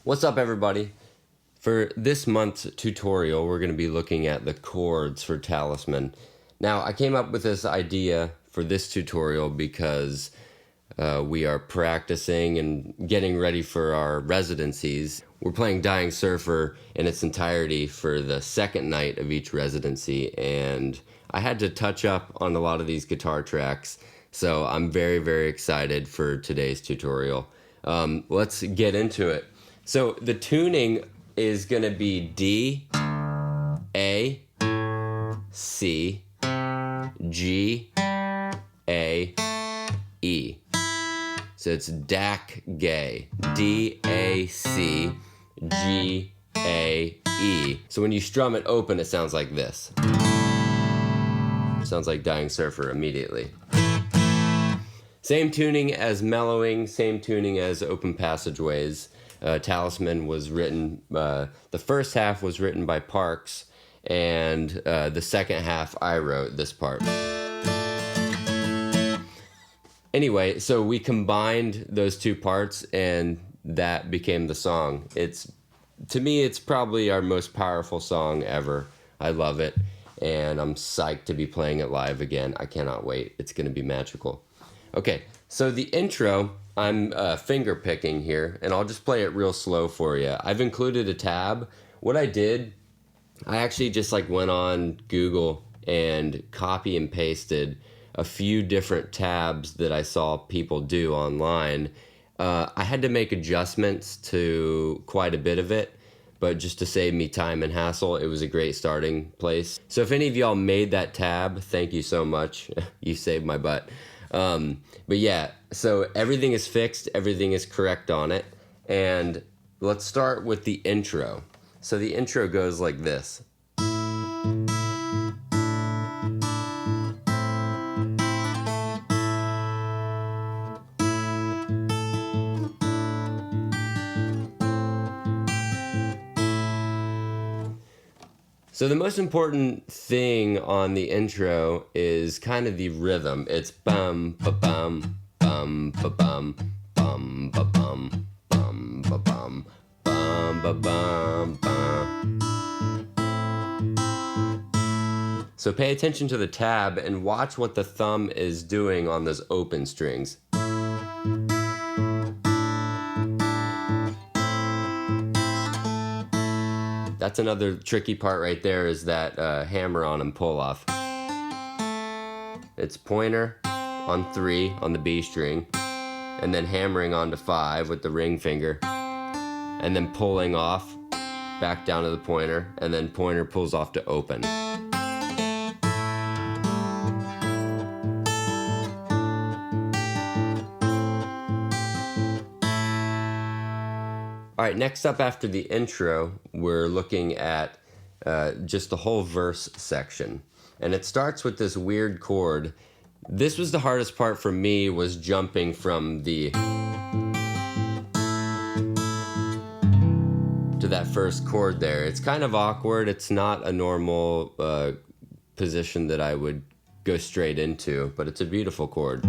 What's up, everybody? For this month's tutorial, we're going to be looking at the chords for Talisman. Now, I came up with this idea for this tutorial because we are practicing and getting ready for our residencies. We're playing Dying Surfer in its entirety for the second night of each residency, and I had to touch up on a lot of these guitar tracks, so I'm very, very excited for today's tutorial. Let's get into it. So the tuning is going to be D, A, C, G, A, E. So it's DAC Gay. D, A, C, G, A, E. So when you strum it open, it sounds like this. Sounds like Dying Surfer immediately. Same tuning as mellowing, same tuning as open passageways. Talisman was written, the first half was written by Parks, and the second half I wrote this part. Anyway, so we combined those two parts and that became the song. To me, it's probably our most powerful song ever. I love it, and I'm psyched to be playing it live again. I cannot wait. It's going to be magical. Okay, so the intro, I'm finger picking here, and I'll just play it real slow for you. I've included a tab. What I did, I actually just went on Google and copy and pasted a few different tabs that I saw people do online. I had to make adjustments to quite a bit of it, but just to save me time and hassle, it was a great starting place. So if any of y'all made that tab, thank you so much. You saved my butt. But yeah, so everything is fixed, everything is correct on it, and let's start with the intro. So the intro goes like this. So the most important thing on the intro is kind of the rhythm. It's bum ba bum bum ba bum bum ba bum bum ba bum bum ba bum bum. So pay attention to the tab and watch what the thumb is doing on those open strings. That's another tricky part right there, is that hammer on and pull off. It's pointer on 3 on the B string, and then hammering onto 5 with the ring finger, and then pulling off back down to the pointer, and then pointer pulls off to open. All right, next up after the intro, we're looking at just the whole verse section. And it starts with this weird chord. This was the hardest part for me, was jumping from the to that first chord there. It's kind of awkward. It's not a normal position that I would go straight into, but it's a beautiful chord.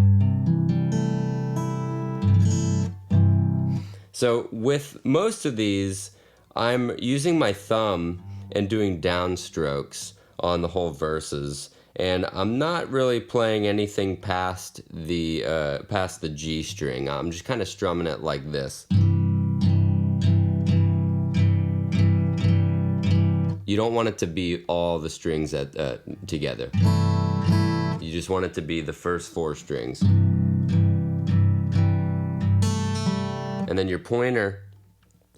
So with most of these, I'm using my thumb and doing downstrokes on the whole verses, and I'm not really playing anything past the G string. I'm just kind of strumming it like this. You don't want it to be all the strings together. You just want it to be the first 4 strings. And then your pointer,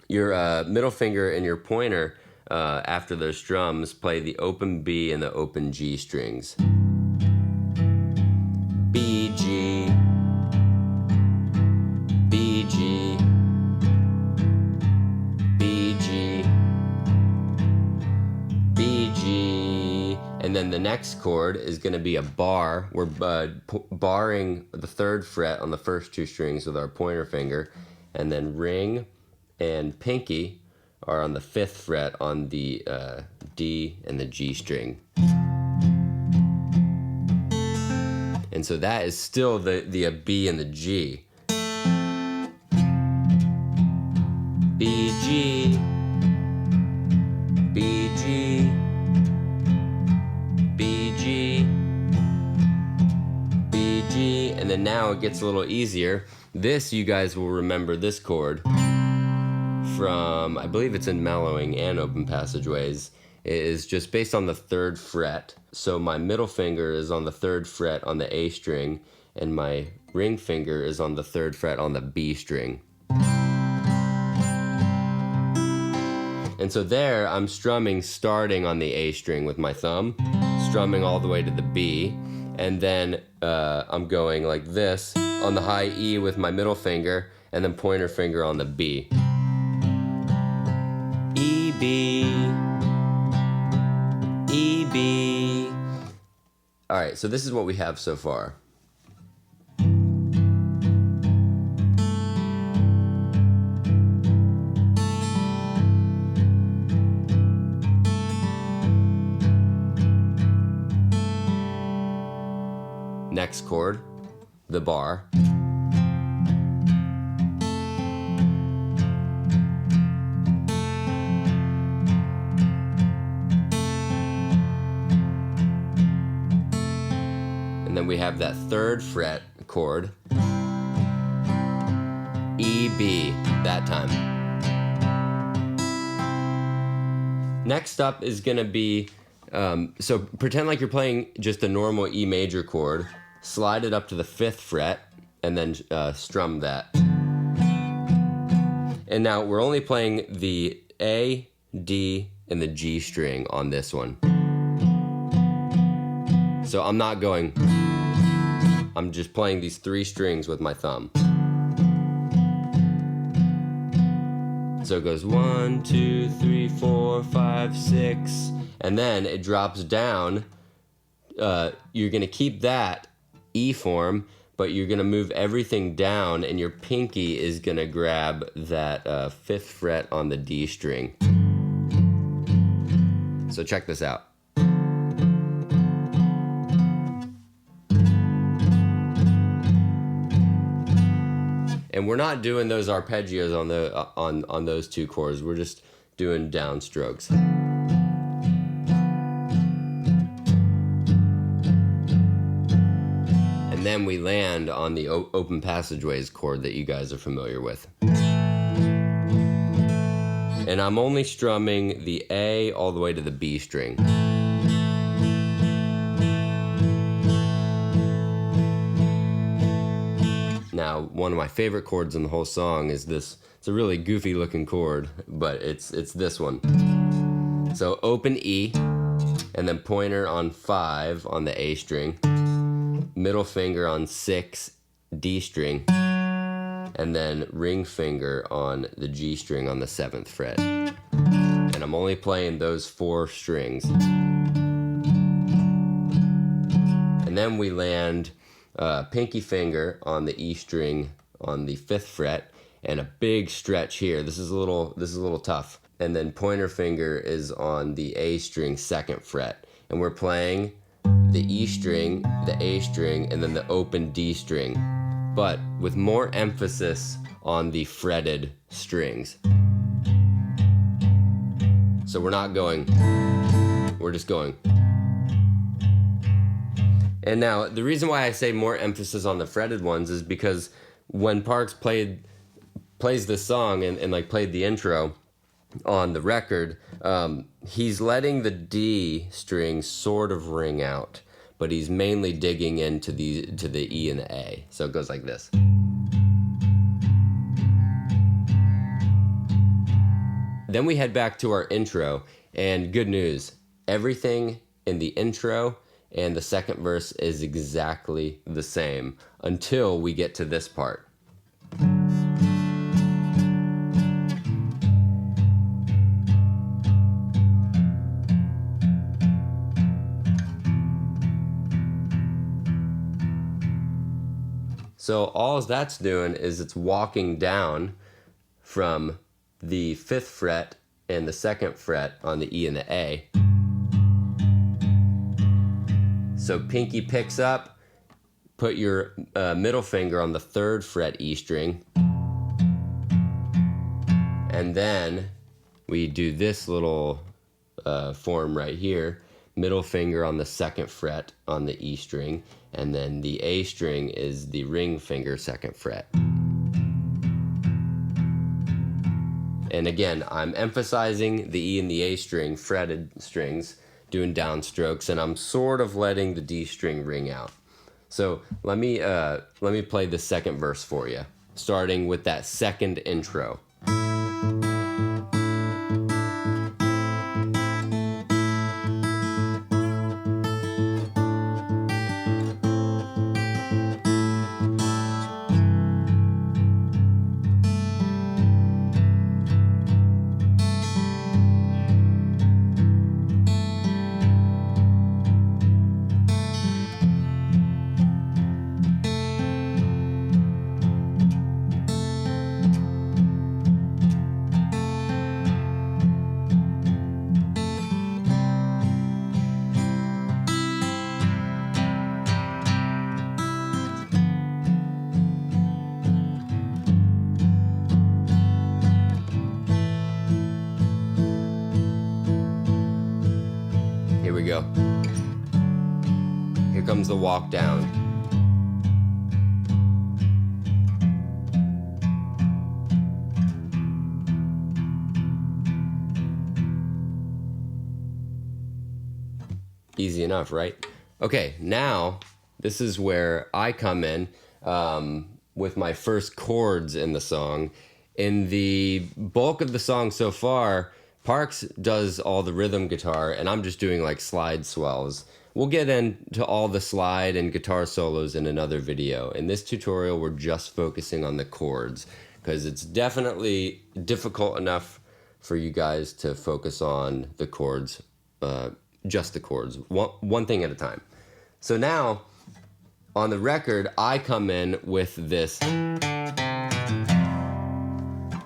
your middle finger and your pointer, after those strums, play the open B and the open G strings. B, G, B, G, B, G, B, G. And then the next chord is going to be a bar. We're barring the 3rd fret on the first 2 strings with our pointer finger. And then ring and pinky are on the 5th fret on the D and the G string. And so that is still the B and the G. B, G, B, G, B, G, B, G, and then now it gets a little easier. This, you guys will remember this chord from, I believe it's in mellowing and open passageways. It is just based on the 3rd fret. So my middle finger is on the 3rd fret on the A string, and my ring finger is on the 3rd fret on the B string. And so there, I'm strumming starting on the A string with my thumb, strumming all the way to the B, and then I'm going like this on the high E with my middle finger, and then pointer finger on the B. E, B, E, B. All right, so this is what we have so far. Next chord, the bar. And then we have that 3rd fret chord, E, B, that time. Next up is gonna be, so pretend like you're playing just a normal E major chord, slide it up to the 5th fret, and then strum that. And now we're only playing the A, D, and the G string on this one. So I'm not going, I'm just playing these 3 strings with my thumb. So it goes 1, 2, 3, 4, 5, 6, and then it drops down. You're gonna keep that E form, but you're gonna move everything down, and your pinky is gonna grab that 5th fret on the D string. So check this out. And we're not doing those arpeggios on the on those 2 chords. We're just doing downstrokes. And then we land on the open passageways chord that you guys are familiar with. And I'm only strumming the A all the way to the B string. Now, one of my favorite chords in the whole song is this. It's a really goofy looking chord, but it's this one. So open E, and then pointer on 5 on the A string, middle finger on 6, D string, and then ring finger on the G string on the 7th fret. And I'm only playing those 4 strings. And then we land pinky finger on the E string on the 5th fret, and a big stretch here. This is a little tough. And then pointer finger is on the A string 2nd fret, and we're playing the E string, the A string, and then the open D string, but with more emphasis on the fretted strings. So we're not going, we're just going. And now, the reason why I say more emphasis on the fretted ones is because when Parks plays this song and like played the intro on the record, he's letting the D string sort of ring out, but he's mainly digging into the E and the A. So it goes like this. Then we head back to our intro, and good news, everything in the intro and the second verse is exactly the same until we get to this part. So all that's doing is it's walking down from the 5th fret and the 2nd fret on the E and the A. So pinky picks up, put your middle finger on the 3rd fret E string, And then we do this little form right here, middle finger on the 2nd fret on the E string, and then the A string is the ring finger 2nd fret. And again, I'm emphasizing the E and the A string, fretted strings, doing downstrokes, and I'm sort of letting the D string ring out. So let me play the 2nd verse for you, starting with that 2nd intro. Here we go. Here comes the walk down. Easy enough, right? Okay, now this is where I come in with my first chords in the song. In the bulk of the song so far, Parks does all the rhythm guitar, and I'm just doing like slide swells. We'll get into all the slide and guitar solos in another video. In this tutorial, we're just focusing on the chords, because it's definitely difficult enough for you guys to focus on the chords, just the chords, one thing at a time. So now, on the record, I come in with this.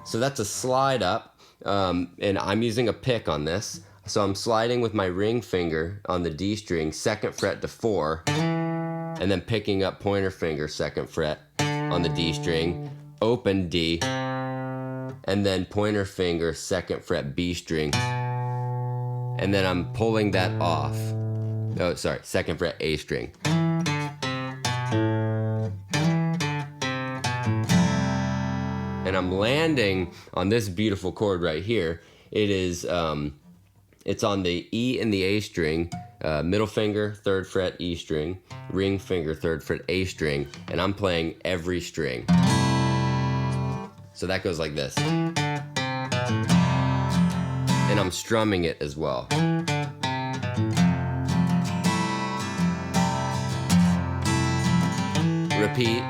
So that's a slide up. And I'm using a pick on this. So I'm sliding with my ring finger on the D string, 2nd fret to 4, and then picking up pointer finger 2nd fret on the D string, open D, and then pointer finger 2nd fret B string, and then I'm pulling that off. Oh, sorry, 2nd fret A string. And I'm landing on this beautiful chord right here. It is, it's on the E and the A string, middle finger, 3rd fret E string, ring finger, 3rd fret A string, and I'm playing every string. So that goes like this. And I'm strumming it as well. Repeat.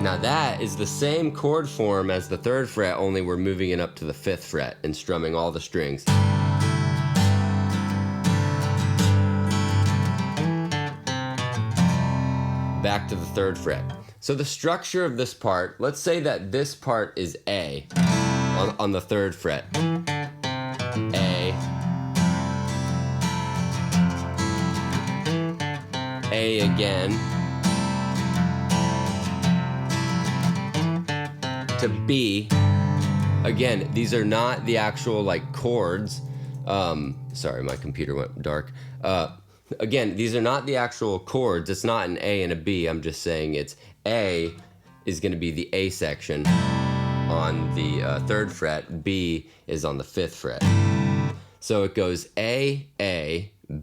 Now that is the same chord form as the 3rd fret, only we're moving it up to the 5th fret and strumming all the strings. Back to the 3rd fret. So the structure of this part, let's say that this part is A on the 3rd fret. A again, to B. Again, these are not the actual like chords. Sorry, my computer went dark. Again, these are not the actual chords. It's not an A and a B. I'm just saying it's A is going to be the A section on the 3rd fret. B is on the 5th fret. So it goes A,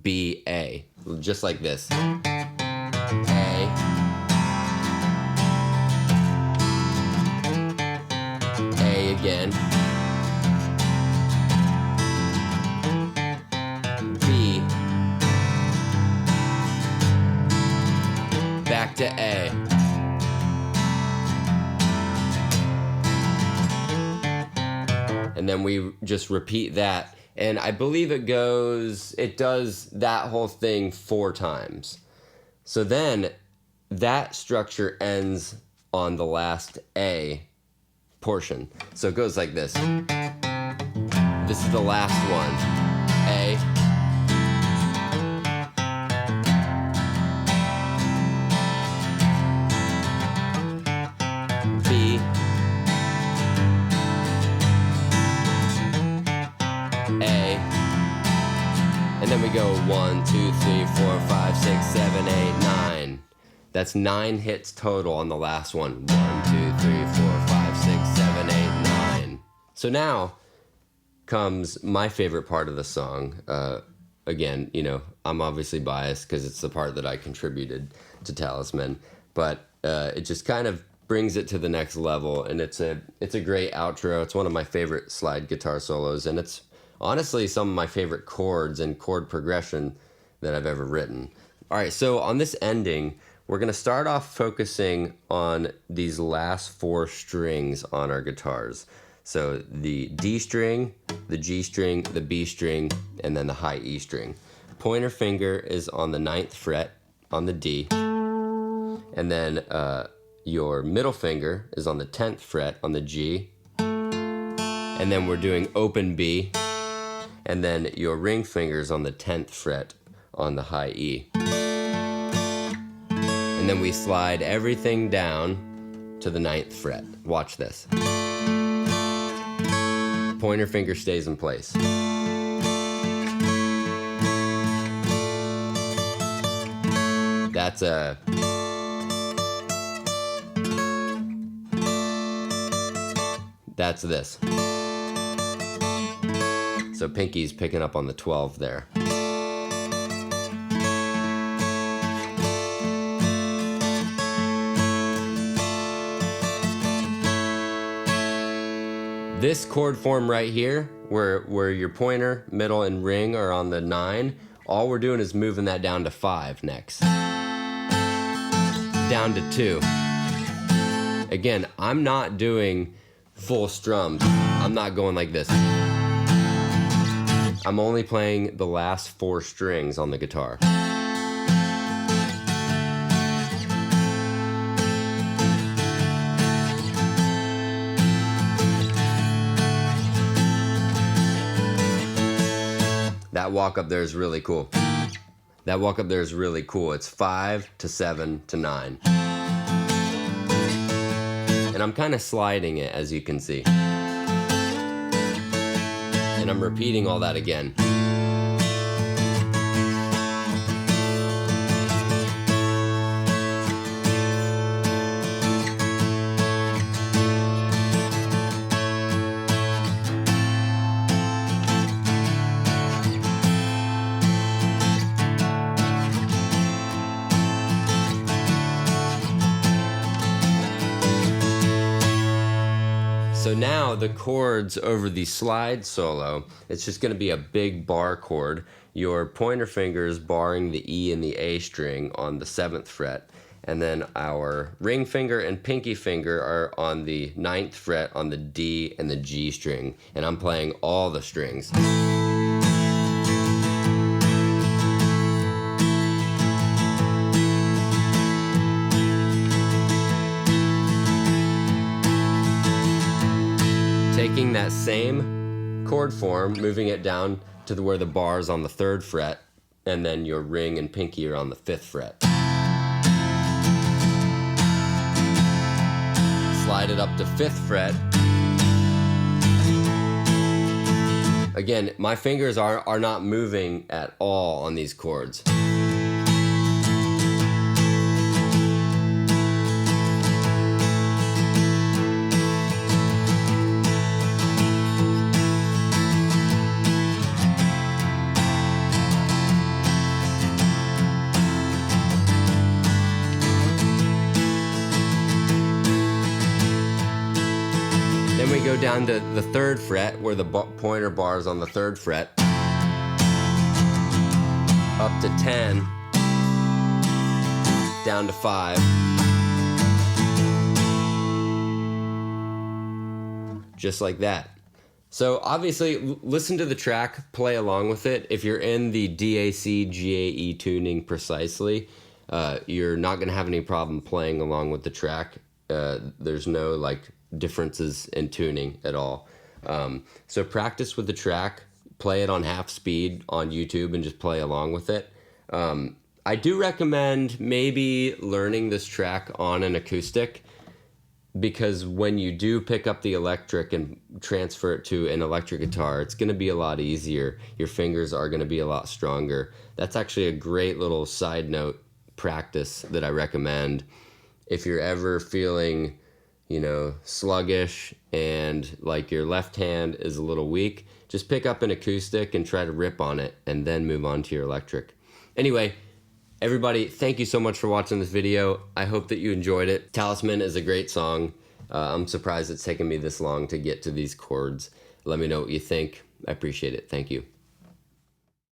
B, A, just like this. A again, B, back to A, and then we just repeat that, and I believe it does that whole thing 4 times. So then that structure ends on the last A portion. So it goes like this. This is the last one. A. That's 9 hits total on the last one. 1, 2, 3, 4, 5, 6, 7, 8, 9. So now comes my favorite part of the song. Again, I'm obviously biased because it's the part that I contributed to Talisman, but it just kind of brings it to the next level, and it's a great outro. It's one of my favorite slide guitar solos, and it's honestly some of my favorite chords and chord progression that I've ever written. All right, so on this ending, we're going to start off focusing on these last 4 strings on our guitars. So the D string, the G string, the B string, and then the high E string. Pointer finger is on the 9th fret on the D, and then your middle finger is on the 10th fret on the G, and then we're doing open B, and then your ring finger is on the 10th fret on the high E. And then we slide everything down to the 9th fret. Watch this. Pointer finger stays in place. That's this. So pinky's picking up on the 12 there. This chord form right here, where your pointer, middle, and ring are on the 9, all we're doing is moving that down to 5 next. Down to 2. Again, I'm not doing full strums. I'm not going like this. I'm only playing the last 4 strings on the guitar. That walk up there is really cool. That walk up there is really cool. It's 5 to 7 to 9. And I'm kind of sliding it, as you can see. And I'm repeating all that again. So now the chords over the slide solo, it's just going to be a big bar chord. Your pointer finger is barring the E and the A string on the 7th fret, and then our ring finger and pinky finger are on the 9th fret on the D and the G string, and I'm playing all the strings. Taking that same chord form, moving it down to where the bar is on the 3rd fret, and then your ring and pinky are on the 5th fret. Slide it up to 5th fret. Again, my fingers are not moving at all on these chords. Then we go down to the 3rd fret where the pointer bar is on the 3rd fret. Up to 10. Down to 5. Just like that. So obviously, listen to the track, play along with it. If you're in the DAC GAE tuning precisely, you're not going to have any problem playing along with the track. There's no differences in tuning at all. So practice with the track, play it on half speed on YouTube and just play along with it. I do recommend maybe learning this track on an acoustic, because when you do pick up the electric and transfer it to an electric guitar, it's going to be a lot easier. Your fingers are going to be a lot stronger. That's actually a great little side note practice that I recommend. If you're ever feeling, you know, sluggish and like your left hand is a little weak, just pick up an acoustic and try to rip on it and then move on to your electric. Anyway, everybody, thank you so much for watching this video. I hope that you enjoyed it. Talisman is a great song. I'm surprised it's taken me this long to get to these chords. Let me know what you think. I appreciate it. Thank you.